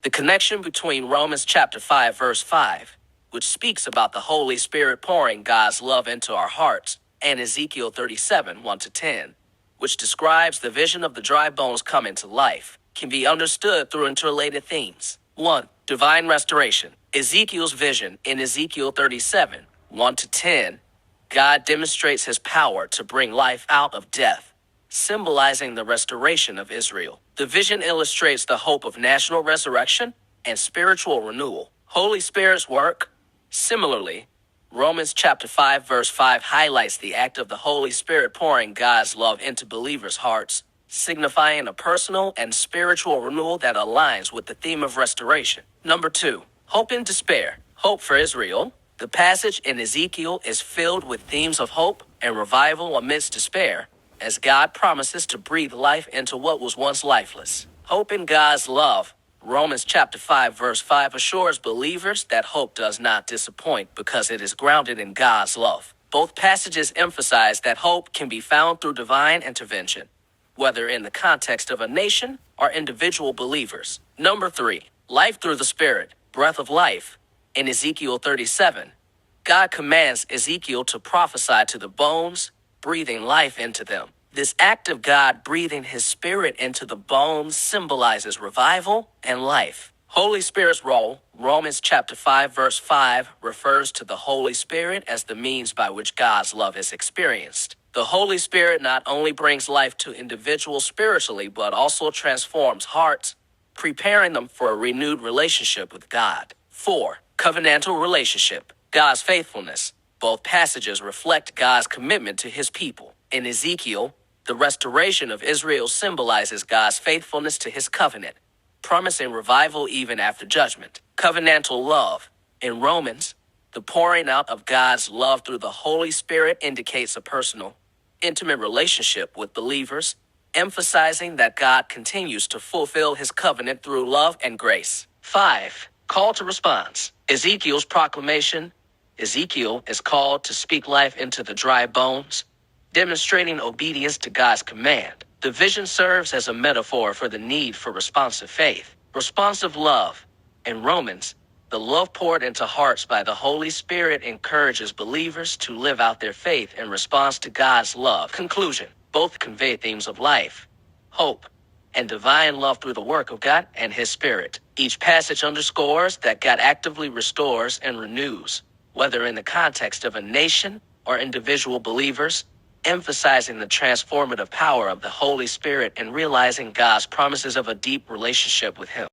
The connection between Romans chapter 5 verse 5, which speaks about the Holy Spirit pouring God's love into our hearts, and Ezekiel 37 1-10, which describes the vision of the dry bones coming to life, can be understood through interrelated themes. 1. Divine restoration. Ezekiel's vision in Ezekiel 37 1-10, God demonstrates his power to bring life out of death, symbolizing the restoration of Israel. The vision illustrates the hope of national resurrection and spiritual renewal. Holy Spirit's work. Similarly, Romans chapter 5 verse 5 highlights the act of the Holy Spirit pouring God's love into believers' hearts, signifying a personal and spiritual renewal that aligns with the theme of restoration. Number 2. Hope and despair. Hope for Israel. The passage in Ezekiel is filled with themes of hope and revival amidst despair, as God promises to breathe life into what was once lifeless. Hope in God's love. Romans chapter 5 verse 5 assures believers that hope does not disappoint because it is grounded in God's love. Both passages emphasize that hope can be found through divine intervention, whether in the context of a nation or individual believers. Number 3. Life through the Spirit. Breath of life. In Ezekiel 37, God commands Ezekiel to prophesy to the bones, breathing life into them. This act of God breathing his spirit into the bones symbolizes revival and life. Holy Spirit's role. Romans chapter 5 verse 5 refers to the Holy Spirit as the means by which God's love is experienced. The Holy Spirit not only brings life to individuals spiritually, but also transforms hearts, preparing them for a renewed relationship with God. 4. Covenantal relationship. God's faithfulness. Both passages reflect God's commitment to his people. In Ezekiel, the restoration of Israel symbolizes God's faithfulness to his covenant, promising revival even after judgment. Covenantal love. In Romans, the pouring out of God's love through the Holy Spirit indicates a personal, intimate relationship with believers, emphasizing that God continues to fulfill his covenant through love and grace. 5. Call to response. Ezekiel's proclamation. Ezekiel is called to speak life into the dry bones, demonstrating obedience to God's command. The vision serves as a metaphor for the need for responsive faith, responsive love. In Romans, the love poured into hearts by the Holy Spirit encourages believers to live out their faith in response to God's love. Conclusion. Both convey themes of life, hope, and divine love through the work of God and his Spirit. Each passage underscores that God actively restores and renews, whether in the context of a nation or individual believers, emphasizing the transformative power of the Holy Spirit and realizing God's promises of a deep relationship with him.